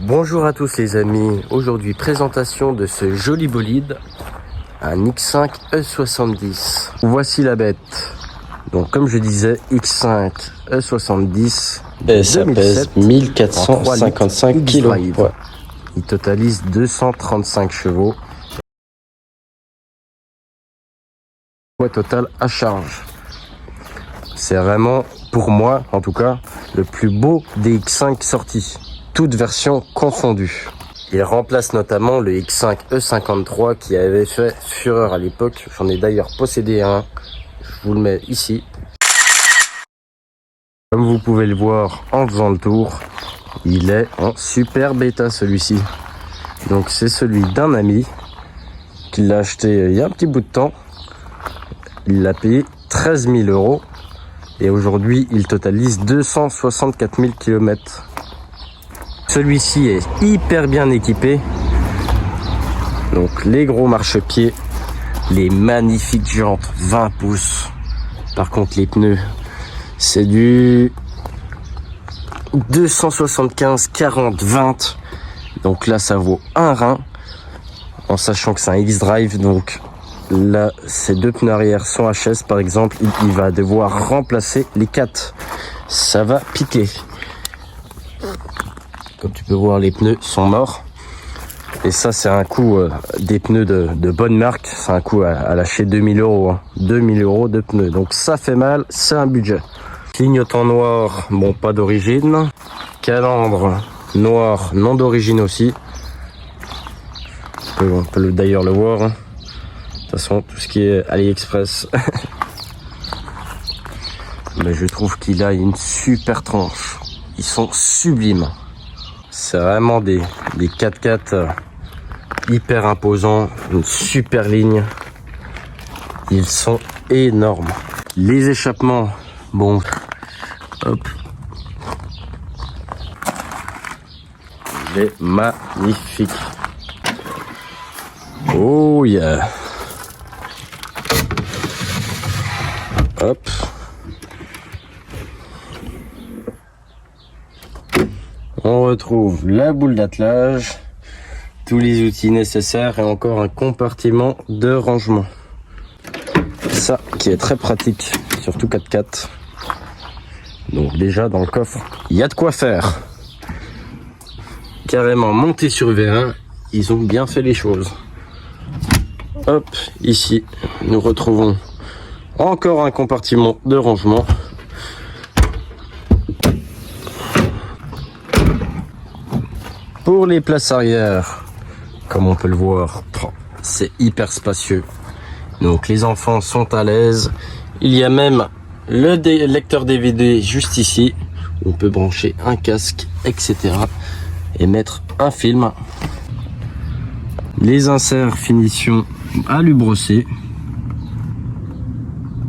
Bonjour à tous les amis, aujourd'hui présentation de ce joli bolide, un X5 E70. Voici la bête. Donc comme je disais, X5 E70 et ça pèse 1455 kg. Ouais. Il totalise 235 chevaux. Poids total à charge. C'est vraiment, pour moi en tout cas, le plus beau des X5 sortis. Toutes versions confondues. Il remplace notamment le X5 E53 qui avait fait fureur à l'époque. J'en ai d'ailleurs possédé un. Je vous le mets ici. Comme vous pouvez le voir en faisant le tour, il est en super bêta celui-ci. Donc c'est celui d'un ami qui l'a acheté il y a un petit bout de temps. Il l'a payé 13 000 € et aujourd'hui il totalise 264 000 km. Celui-ci est hyper bien équipé. Donc les gros marchepieds, les magnifiques jantes 20 pouces. Par contre les pneus, c'est du 275 40 20. Donc là ça vaut un rein. En sachant que c'est un X-Drive, donc là ces deux pneus arrière sont HS par exemple, il va devoir remplacer les 4. Ça va piquer. Comme tu peux voir, les pneus sont morts. Et ça, c'est un coût des pneus de bonne marque. C'est un coût à lâcher 2000 €. Hein. 2000 € de pneus. Donc ça fait mal, c'est un budget. Clignotant noir, bon, pas d'origine. Calandre noir, non d'origine aussi. On peut d'ailleurs le voir. Hein. De toute façon, tout ce qui est AliExpress. Mais je trouve qu'il a une super tranche. Ils sont sublimes. C'est vraiment des 4x4 hyper imposants, une super ligne. Ils sont énormes. Les échappements, bon, hop. Il est magnifique. Oh yeah. Hop. On retrouve la boule d'attelage, tous les outils nécessaires et encore un compartiment de rangement. Ça qui est très pratique, surtout 4x4. Donc déjà dans le coffre, il y a de quoi faire. Carrément monté sur V1, ils ont bien fait les choses. Hop, ici, nous retrouvons encore un compartiment de rangement. Pour les places arrière, comme on peut le voir, c'est hyper spacieux. Donc les enfants sont à l'aise. Il y a même le lecteur DVD juste ici. On peut brancher un casque, etc. et mettre un film. Les inserts finition alu brossé.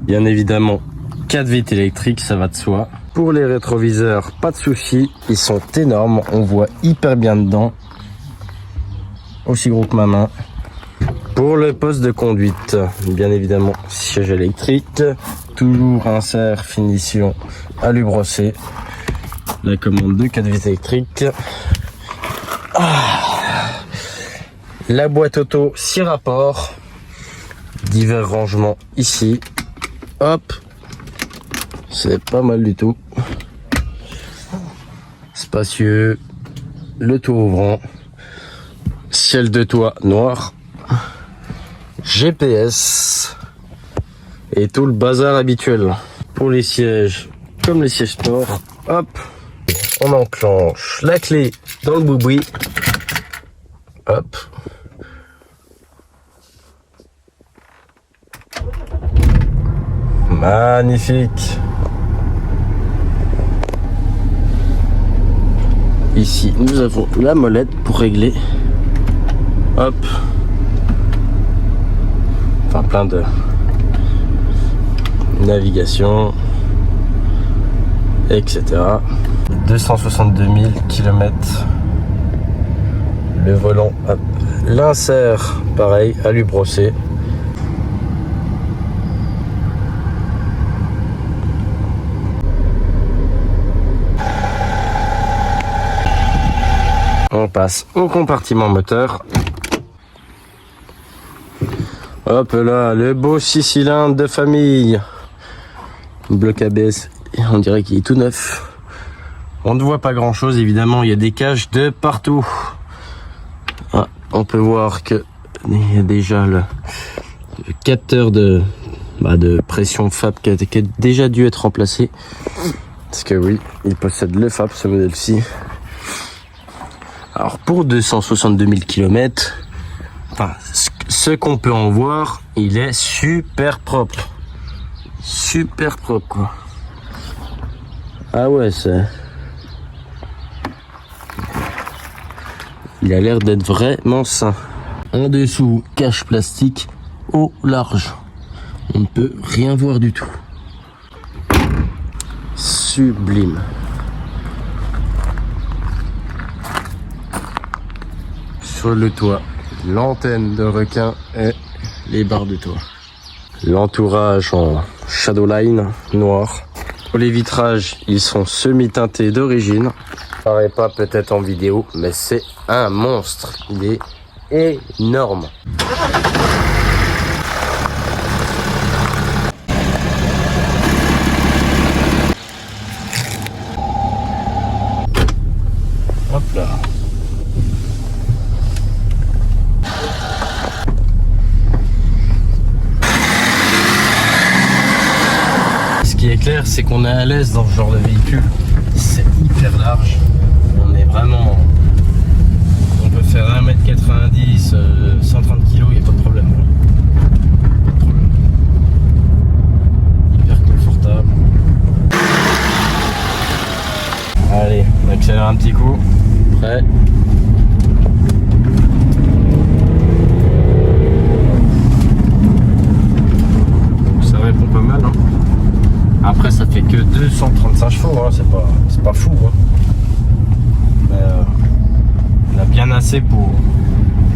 Bien évidemment, 4 vitres électriques, ça va de soi. Pour les rétroviseurs, pas de souci, ils sont énormes, on voit hyper bien dedans, aussi gros que ma main. Pour le poste de conduite, bien évidemment, siège électrique, toujours insert finition alu brossé, la commande de 4 vitres électriques, la boîte auto 6 rapports, divers rangements ici, hop. C'est pas mal du tout. Spacieux. Le tour ouvrant. Ciel de toit noir. GPS. Et tout le bazar habituel. Pour les sièges, comme les sièges sport. Hop. On enclenche la clé dans le boui-boui. Hop. Magnifique. Ici, nous avons la molette pour régler. Hop. Enfin, plein de navigation, etc. 262 000 km. Le volant, hop. L'insert, pareil, alu brossé. On passe au compartiment moteur. Hop là, le beau 6 cylindres de famille. Bloc ABS, on dirait qu'il est tout neuf. On ne voit pas grand chose, évidemment, il y a des cages de partout. Ah, on peut voir que il y a déjà le capteur de pression FAP qui a déjà dû être remplacé. Parce que oui, il possède le FAP, ce modèle-ci. Alors pour 262 000 km, enfin, ce qu'on peut en voir, il est super propre. Super propre, quoi. Ah ouais, c'est... Il a l'air d'être vraiment sain. En dessous, cache plastique au large. On ne peut rien voir du tout. Sublime. Sur le toit, l'antenne de requin et les barres de toit. L'entourage en Shadowline noir. Pour les vitrages, ils sont semi-teintés d'origine. Paraît pas peut-être en vidéo, mais c'est un monstre. Il est énorme. Hop là. Ce qui est clair, c'est qu'on est à l'aise dans ce genre de véhicule. C'est hyper large. On est vraiment... On peut faire 1m90, 130 kg, il n'y a pas de problème. Pas de problème. Hyper confortable. Allez, on accélère un petit coup. Prêt. Ça répond pas mal, hein. Après, ça fait que 235 chevaux, hein. C'est pas fou, hein. Mais on a bien assez pour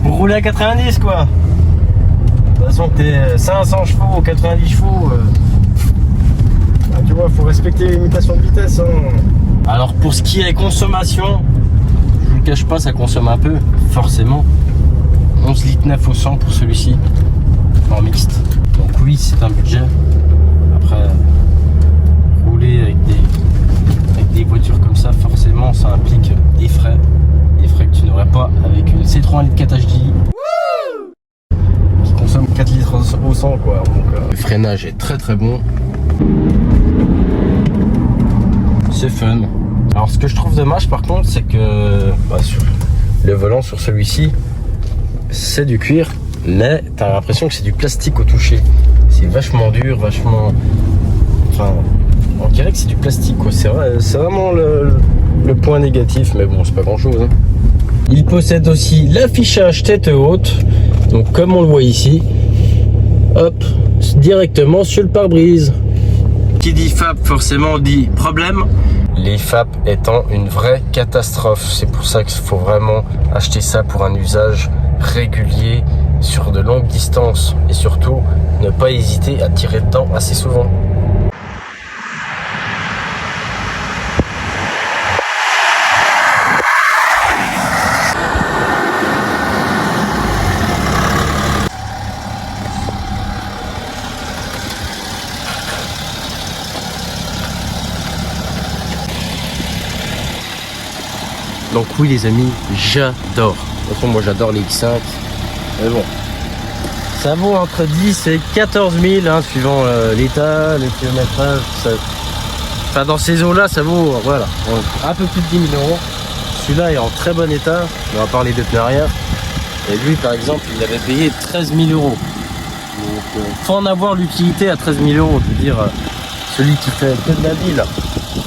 rouler à 90, quoi. De toute façon, t'es 500 chevaux, 90 chevaux. Tu vois, faut respecter les limitations de vitesse, hein. Alors, pour ce qui est consommation, je vous le cache pas, ça consomme un peu, forcément. 11 litres 9 au 100 pour celui-ci, en mixte. Donc oui, c'est un budget. Après... rouler avec des voitures comme ça, forcément ça implique des frais que tu n'aurais pas avec une C3 1.4 HDI qui consomme 4 litres au 100, quoi. Donc le freinage est très très bon, c'est fun. Alors ce que je trouve dommage par contre, c'est que sur le volant, sur celui-ci, c'est du cuir, mais t'as l'impression que c'est du plastique au toucher. C'est vachement dur, vachement... Enfin, on dirait que c'est du plastique, quoi. C'est vraiment le point négatif, mais bon, c'est pas grand chose, hein. Il possède aussi l'affichage tête haute, donc comme on le voit ici, hop, directement sur le pare-brise. Qui dit FAP forcément dit problème. Les FAP étant une vraie catastrophe, c'est pour ça qu'il faut vraiment acheter ça pour un usage régulier sur de longues distances et surtout ne pas hésiter à tirer dedans assez souvent. Donc oui les amis, j'adore. De toute façon moi j'adore les X5. Mais bon, ça vaut entre 10 et 14 000 hein, suivant l'état, le kilométrage. Enfin dans ces eaux là ça vaut voilà, un peu plus de 10 000 euros. Celui-là est en très bon état, on va parler de pneus arrière. Et lui par exemple il avait payé 13 000 euros. Donc faut en avoir l'utilité à 13 000 euros. Je veux dire, celui qui fait que de la ville.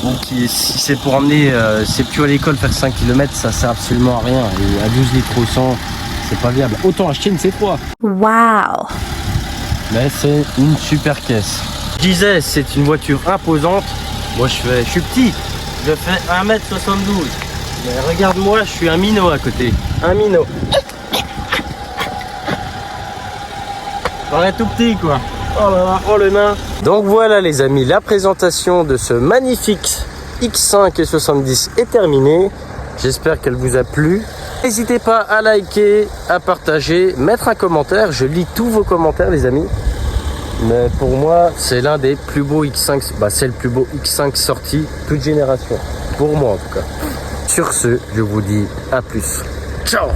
Ou qui, si c'est pour emmener ses pieux à l'école faire 5 km, ça sert absolument à rien. Et à 12 litres au 100, c'est pas viable. Autant acheter une C3. Waouh! Mais c'est une super caisse. Je disais, c'est une voiture imposante. Moi, je suis petit. Je fais 1m72. Mais regarde-moi, je suis un minot à côté. Un minot. On est tout petit, quoi. Oh là là, oh le nain. Donc voilà les amis, la présentation de ce magnifique X5 et 70 est terminée. J'espère qu'elle vous a plu. N'hésitez pas à liker, à partager, mettre un commentaire. Je lis tous vos commentaires, les amis. Mais pour moi, c'est l'un des plus beaux X5. Bah, c'est le plus beau X5 sorti, toute génération. Pour moi, en tout cas. Sur ce, je vous dis à plus. Ciao!